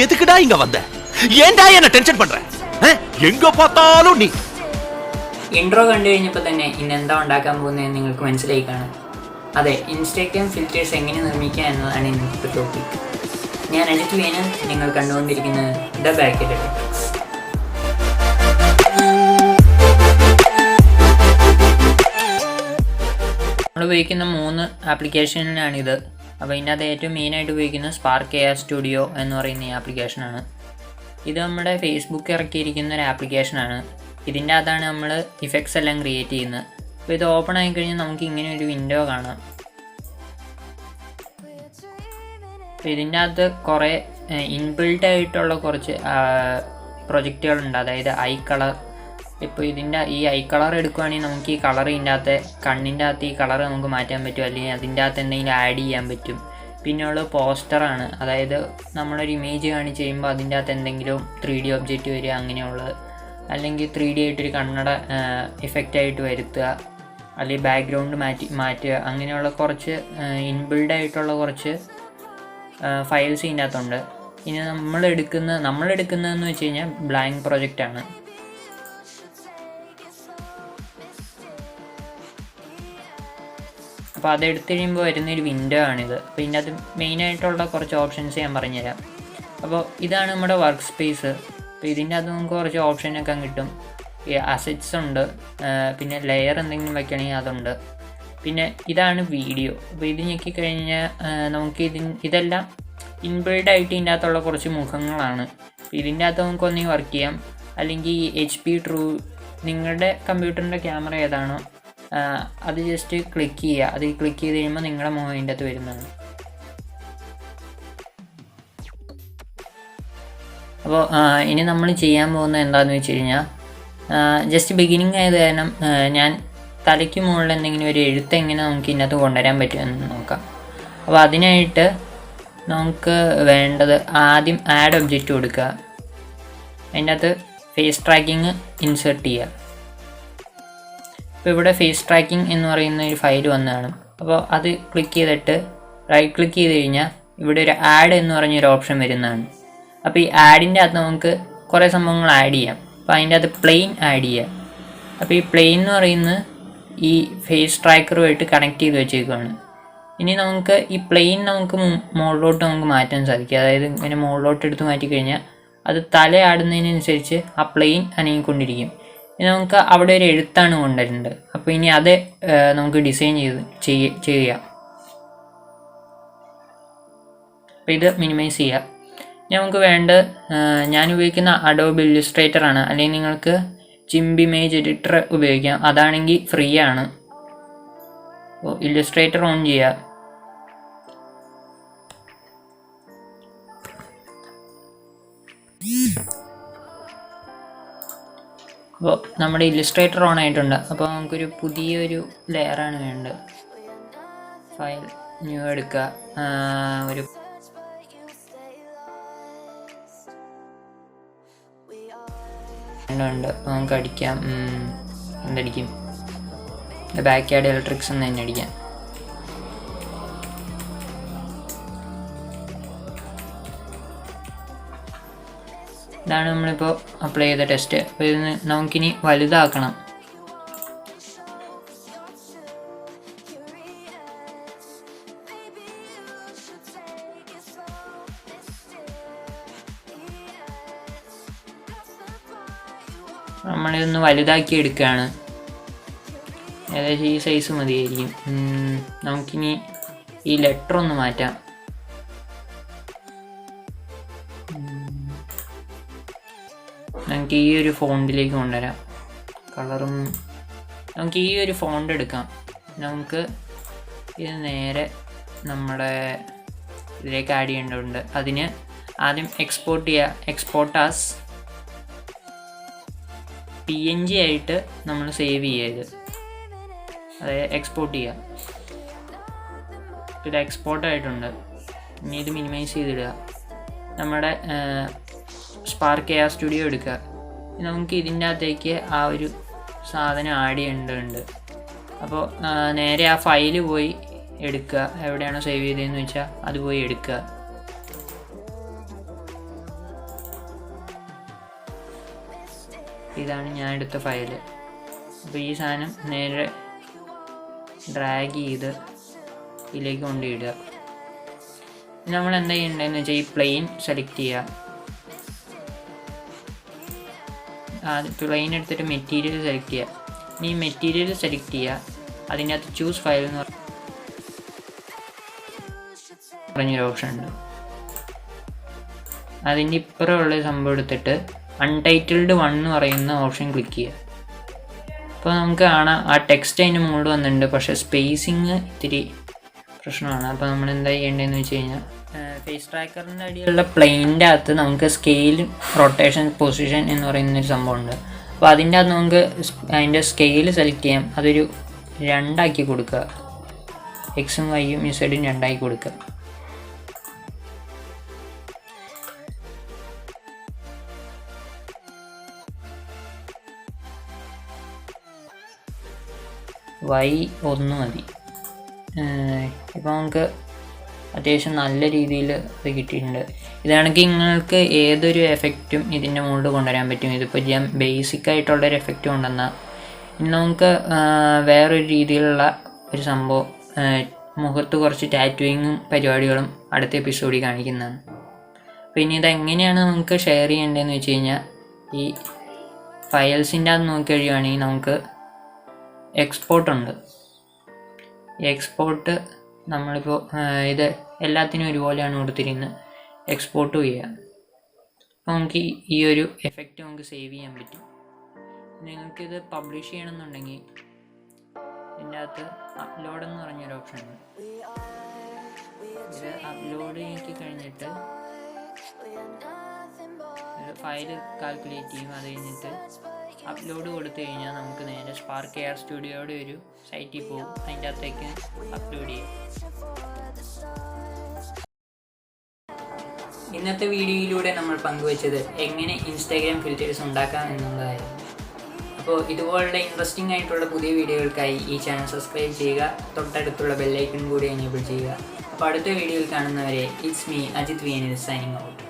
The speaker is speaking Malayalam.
எதுக்குடா இங்க வந்த? ஏன்டா என்ன டென்ஷன் பண்ற? എങ്ങോ பார்த்தாலும் നീ. ഇൻട്രോ കണ്ടു കഴിഞ്ഞപ്പോൾ തന്നെ ഇന്ന് എന്താ ഉണ്ടാക്കാൻ പോകുന്നതെന്ന് നിങ്ങൾക്ക് മനസ്സിലായി കാണും. അതെ, ഇൻസ്റ്റാഗ്രാം ഫിൽറ്റേഴ്സ് എങ്ങനെ നിർമ്മിക്കുക എന്നതാണ് ഇന്നത്തെ ടോപ്പിക്. ഞാൻ അജിത്ത് വേണം, നിങ്ങൾ കണ്ടുകൊണ്ടിരിക്കുന്നത് ദ ബാക്ക്യാർഡ് ഇലക്ട്രിക്സ്. നമ്മൾ ഉപയോഗിക്കുന്ന 3 ആപ്ലിക്കേഷനിലാണിത്. അപ്പോൾ ഇതിനകത്ത് ഏറ്റവും മെയിനായിട്ട് ഉപയോഗിക്കുന്നത് സ്പാർക്ക് എയർ സ്റ്റുഡിയോ എന്ന് പറയുന്ന ഈ ആപ്ലിക്കേഷനാണ്. ഇത് നമ്മുടെ ഫേസ്ബുക്ക് ഇറക്കിയിരിക്കുന്ന ഒരു ആപ്ലിക്കേഷനാണ്. ഇതിൻ്റെ അകത്താണ് നമ്മൾ ഇഫക്ട്സ് എല്ലാം ക്രിയേറ്റ് ചെയ്യുന്നത്. അപ്പോൾ ഇത് ഓപ്പൺ ആയിക്കഴിഞ്ഞാൽ നമുക്ക് ഇങ്ങനെ ഒരു വിൻഡോ കാണാം. അപ്പോൾ ഇതിൻ്റെ അകത്ത് കുറേ ഇൻബിൽട്ട് ആയിട്ടുള്ള കുറച്ച് പ്രൊജക്റ്റുകളുണ്ട്. അതായത് ഐ കളർ. ഇപ്പോൾ ഈ ഐ കളർ എടുക്കുകയാണെങ്കിൽ നമുക്ക് ഈ കളർ ഇതിൻ്റെ അകത്ത് കണ്ണിൻ്റെ അകത്ത് ഈ കളർ നമുക്ക് മാറ്റാൻ പറ്റും, അല്ലെങ്കിൽ അതിൻ്റെ അകത്ത് എന്തെങ്കിലും ആഡ് ചെയ്യാൻ പറ്റും. പിന്നെ ഉള്ളത് പോസ്റ്ററാണ്. അതായത് നമ്മളൊരു ഇമേജ് കാണിച്ച് കഴിയുമ്പോൾ അതിൻ്റെ അകത്ത് എന്തെങ്കിലും 3D ഒബ്ജക്റ്റ് വരിക, അങ്ങനെയുള്ളത്. അല്ലെങ്കിൽ 3D ആയിട്ടൊരു കണ്ണട എഫക്റ്റായിട്ട് വരുത്തുക, അല്ലെങ്കിൽ ബാക്ക്ഗ്രൗണ്ട് മാറ്റുക, അങ്ങനെയുള്ള കുറച്ച് ഇൻബിൽഡായിട്ടുള്ള കുറച്ച് ഫയൽസ് ഇതിൻ്റെ അകത്തുണ്ട്. ഇനി നമ്മളെടുക്കുന്നതെന്ന് വെച്ച് കഴിഞ്ഞാൽ ബ്ലാങ്ക് പ്രൊജക്റ്റാണ്. അപ്പോൾ അതെടുത്ത് കഴിയുമ്പോൾ വരുന്നൊരു വിൻഡോ ആണിത്. അപ്പോൾ ഇതിനകത്ത് മെയിനായിട്ടുള്ള കുറച്ച് ഓപ്ഷൻസ് ഞാൻ പറഞ്ഞുതരാം. അപ്പോൾ ഇതാണ് നമ്മുടെ വർക്ക് സ്പേസ്. അപ്പോൾ ഇതിൻ്റെ അകത്ത് നമുക്ക് കുറച്ച് ഓപ്ഷനൊക്കെ കിട്ടും. ഈ അസറ്റ്സ് ഉണ്ട്, പിന്നെ ലെയർ എന്തെങ്കിലും വയ്ക്കണമെങ്കിൽ അതുണ്ട്. പിന്നെ ഇതാണ് വീഡിയോ. അപ്പോൾ ഇത് ഞെക്കിക്കഴിഞ്ഞാൽ നമുക്ക് ഇതെല്ലാം ഇൻബിൽഡായിട്ട് ഇതിൻ്റെ അകത്തുള്ള കുറച്ച് മുഖങ്ങളാണ്. ഇതിൻ്റെ അകത്ത് നമുക്ക് ഒന്നെങ്കിൽ വർക്ക് ചെയ്യാം, അല്ലെങ്കിൽ HP ട്രൂ നിങ്ങളുടെ കമ്പ്യൂട്ടറിൻ്റെ ക്യാമറ ഏതാണോ അത് ജസ്റ്റ് ക്ലിക്ക് ചെയ്യുക. അത് ക്ലിക്ക് ചെയ്ത് കഴിയുമ്പോൾ നിങ്ങളുടെ മുഖം അതിൻ്റെ അകത്ത് വരുന്നതാണ്. അപ്പോൾ ഇനി നമ്മൾ ചെയ്യാൻ പോകുന്നത് എന്താണെന്ന് വെച്ച് കഴിഞ്ഞാൽ, ജസ്റ്റ് ബിഗിനിങ് ആയത് കാരണം ഞാൻ തലയ്ക്ക് മുകളിൽ എന്തെങ്കിലും ഒരു എഴുത്ത് എങ്ങനെ നമുക്ക് ഇതിനകത്ത് കൊണ്ടുവരാൻ പറ്റുമെന്ന് നോക്കാം. അപ്പോൾ അതിനായിട്ട് നമുക്ക് വേണ്ടത് ആദ്യം ആഡ് ഒബ്ജക്റ്റ് കൊടുക്കുക. അതിൻ്റെ അകത്ത് ഫേസ് ട്രാക്കിങ് ഇൻസേർട്ട് ചെയ്യുക. അപ്പോൾ ഇവിടെ ഫേസ് ട്രാക്കിംഗ് എന്ന് പറയുന്ന ഒരു ഫയൽ വന്നതാണ്. അപ്പോൾ അത് ക്ലിക്ക് ചെയ്തിട്ട് റൈറ്റ് ക്ലിക്ക് ചെയ്ത് കഴിഞ്ഞാൽ ഇവിടെ ഒരു ആഡ് എന്ന് പറഞ്ഞൊരു ഓപ്ഷൻ വരുന്നതാണ്. അപ്പോൾ ഈ ആഡിൻ്റെ അകത്ത് നമുക്ക് കുറേ സംഭവങ്ങൾ ആഡ് ചെയ്യാം. അപ്പോൾ അതിൻ്റെ അകത്ത് പ്ലെയിൻ ആഡ് ചെയ്യുക. അപ്പോൾ ഈ പ്ലെയിൻ എന്ന് പറയുന്നത് ഈ ഫേസ് ട്രാക്കറുമായിട്ട് കണക്ട് ചെയ്ത് വെച്ചേക്കുകയാണ്. ഇനി നമുക്ക് ഈ പ്ലെയിൻ നമുക്ക് മുകളിലോട്ട് നമുക്ക് മാറ്റാൻ സാധിക്കും. അതായത് ഇങ്ങനെ മുകളിലോട്ട് എടുത്ത് മാറ്റിക്കഴിഞ്ഞാൽ അത് തല ആടുന്നതിനനുസരിച്ച് ആ പ്ലെയിൻ അനങ്ങിക്കൊണ്ടിരിക്കും. ഇനി നമുക്ക് അവിടെ ഒരു എഴുത്താണ് കൊണ്ടുവരുന്നത്. അപ്പോൾ ഇനി അത് നമുക്ക് ഡിസൈൻ ചെയ്യാം. അപ്പോൾ ഇത് മിനിമൈസ് ചെയ്യാം. ഇനി നമുക്ക് ഞാൻ ഉപയോഗിക്കുന്ന അഡോബ് ഇല്ലുസ്ട്രേറ്റർ ആണ്, അല്ലെങ്കിൽ നിങ്ങൾക്ക് GIMP ഇമേജ് എഡിറ്റർ ഉപയോഗിക്കാം. അതാണെങ്കിൽ ഫ്രീ ആണ്. അപ്പോൾ ഇല്ലുസ്ട്രേറ്റർ ഓൺ ചെയ്യുക. അപ്പോൾ നമ്മുടെ ഇല്ലുസ്ട്രേറ്റർ ഓൺ ആയിട്ടുണ്ട്. അപ്പോൾ നമുക്കൊരു പുതിയൊരു ലെയറാണ് വേണ്ടത്. ഫയൽ ന്യൂ എടുക്കുക. ഒരു ഉണ്ട് നമുക്ക് അടിക്കാം. എന്തടിക്കും? ബാക്ക്യാർഡ് ഇലക്ട്രിക്സ് എന്ന് തന്നെ അടിക്കാം. ഇതാണ് നമ്മളിപ്പോൾ അപ്ലൈ ചെയ്ത ടെസ്റ്റ്. അപ്പോൾ ഇതിന് നമുക്കിനി വലുതാക്കണം. നമ്മളിതൊന്ന് വലുതാക്കി എടുക്കുകയാണ്. ഏകദേശം ഈ സൈസ് മതിയായിരിക്കും. നമുക്കിനി ഈ ലെറ്റർ ഒന്ന് മാറ്റാം. നമുക്ക് ഈ ഒരു ഫോണ്ടിലേക്ക് കൊണ്ടുവരാം. കളറും നമുക്ക് ഈ ഒരു ഫോണ്ട് എടുക്കാം. നമുക്ക് ഇത് നേരെ നമ്മുടെ ഇതിലേക്ക് ആഡ് ചെയ്യേണ്ടതുണ്ട്. അതിന് ആദ്യം എക്സ്പോർട്ട് ചെയ്യുക. എക്സ്പോർട്ട് ആസ് PNG ആയിട്ട് നമ്മൾ സേവ് ചെയ്യുക. അതായത് എക്സ്പോർട്ട് ചെയ്യുക. ഇത് എക്സ്പോർട്ട് ആയിട്ടുണ്ട്. ഇനി ഇത് മിനിമൈസ് ചെയ്തിടുക. നമ്മുടെ സ്പാർക്ക് എയർ സ്റ്റുഡിയോ എടുക്കുക. നമുക്ക് ഇതിൻ്റെ അകത്തേക്ക് ആ ഒരു സാധനം ആഡ് ചെയ്യേണ്ടതുണ്ട്. അപ്പോൾ നേരെ ആ ഫയൽ പോയി എടുക്കുക. എവിടെയാണോ സേവ് ചെയ്തതെന്ന് വെച്ചാൽ അത് പോയി എടുക്കുക. ഇതാണ് ഞാൻ എടുത്ത ഫയൽ. അപ്പോൾ ഈ സാധനം നേരെ ഡ്രാഗ് ചെയ്ത് ഇതിലേക്ക് കൊണ്ടിടുക. നമ്മൾ എന്താ ചെയ്യേണ്ടതെന്ന് വെച്ചാൽ ഈ പ്ലെയിൻ സെലക്ട് ചെയ്യുക. പ്ലെയിൻ എടുത്തിട്ട് മെറ്റീരിയൽ സെലക്ട് ചെയ്യുക. ഇനി മെറ്റീരിയൽ സെലക്ട് ചെയ്യുക, അതിൻ്റെ അകത്ത് ചൂസ് ഫയൽ എന്ന് പറഞ്ഞൊരു ഓപ്ഷൻ ഉണ്ട്. അതിൻ്റെ ഇപ്പുറമുള്ള സംഭവം എടുത്തിട്ട് അൺടൈറ്റിൽഡ് 1 എന്ന് പറയുന്ന ഓപ്ഷൻ ക്ലിക്ക് ചെയ്യുക. അപ്പോൾ നമുക്ക് കാണാം ആ ടെക്സ്റ്റ് അതിന് മുകളിൽ വന്നിട്ടുണ്ട്, പക്ഷേ സ്പേസിങ് ഇത്തിരി പ്രശ്നമാണ്. അപ്പോൾ നമ്മൾ എന്താ ചെയ്യേണ്ടതെന്ന് വെച്ച് കഴിഞ്ഞാൽ ഫേസ് ട്രാക്കറിൻ്റെ അടിയിലുള്ള പ്ലെയിൻ്റെ അകത്ത് നമുക്ക് സ്കെയിൽ, റൊട്ടേഷൻ, പൊസിഷൻ എന്ന് പറയുന്നൊരു സംഭവമുണ്ട്. അപ്പോൾ അതിൻ്റെ അകത്ത് നമുക്ക് അതിൻ്റെ സ്കെയിൽ സെലക്ട് ചെയ്യാം. അതൊരു 2 ആക്കി കൊടുക്കുക. എക്സും വൈയും ഇസഡും 2 ആക്കി കൊടുക്കുക. y 1 മതി. ഇപ്പോൾ നമുക്ക് അത്യാവശ്യം നല്ല രീതിയിൽ അത് കിട്ടിയിട്ടുണ്ട്. ഇതാണെങ്കിൽ നിങ്ങൾക്ക് ഏതൊരു എഫക്റ്റും ഇതിൻ്റെ മുകളിൽ കൊണ്ടുവരാൻ പറ്റും. ഇതിപ്പോൾ ഞാൻ ബേസിക്കായിട്ടുള്ളൊരു എഫക്റ്റ് കൊണ്ടുവന്നാൽ ഇനി നമുക്ക് വേറൊരു രീതിയിലുള്ള ഒരു സംഭവം, മുഖത്ത് കുറച്ച് ടാറ്റുവിങ്ങും പരിപാടികളും അടുത്ത എപ്പിസോഡിൽ കാണിക്കുന്നതാണ്. പിന്നെ ഇതെങ്ങനെയാണ് നമുക്ക് ഷെയർ ചെയ്യേണ്ടതെന്ന് വെച്ച് കഴിഞ്ഞാൽ ഈ ഫയൽസിൻ്റെ അത് നോക്കി കഴിയുകയാണെങ്കിൽ നമുക്ക് എക്സ്പോർട്ട് ഉണ്ട്. ഈ എക്സ്പോർട്ട് നമ്മളിപ്പോൾ ഇത് എല്ലാത്തിനും ഒരുപോലെയാണ് കൊടുത്തിരിക്കുന്നത്. എക്സ്പോർട്ട് ചെയ്യുക. അപ്പോൾ നമുക്ക് ഈ ഒരു എഫക്റ്റ് നമുക്ക് സേവ് ചെയ്യാൻ പറ്റും. നിങ്ങൾക്കിത് പബ്ലിഷ് ചെയ്യണമെന്നുണ്ടെങ്കിൽ ഇതിൻ്റെ അകത്ത് അപ്ലോഡ് എന്ന് പറഞ്ഞൊരു ഓപ്ഷൻ ഉണ്ട്. ഇത് അപ്ലോഡ് ചെയ്ത് കഴിഞ്ഞിട്ട് ഫയൽ കാൽക്കുലേറ്റ് ചെയ്യും. അത് കഴിഞ്ഞിട്ട് അപ്ലോഡ് കൊടുത്തു കഴിഞ്ഞാൽ നമുക്ക് നേരെ സ്പാർക്ക് എയർ സ്റ്റുഡിയോയുടെ ഒരു സൈറ്റിൽ പോകും. അതിൻ്റെ അകത്തേക്ക് അപ്ലോഡ് ചെയ്യും. ഇന്നത്തെ വീഡിയോയിലൂടെ നമ്മൾ പങ്കുവച്ചത് എങ്ങനെ ഇൻസ്റ്റാഗ്രാം ഫിൽറ്റേഴ്സ് ഉണ്ടാക്കാം എന്നുള്ളതായിരുന്നു. അപ്പോൾ ഇതുപോലുള്ള ഇൻട്രസ്റ്റിംഗ് ആയിട്ടുള്ള പുതിയ വീഡിയോകൾക്കായി ഈ ചാനൽ സബ്സ്ക്രൈബ് ചെയ്യുക. തൊട്ടടുത്തുള്ള ബെല്ലൈക്കൺ കൂടി എനേബിൾ ചെയ്യുക. അപ്പോൾ അടുത്ത വീഡിയോയിൽ കാണുന്നവരെ it's me Ajith signing out.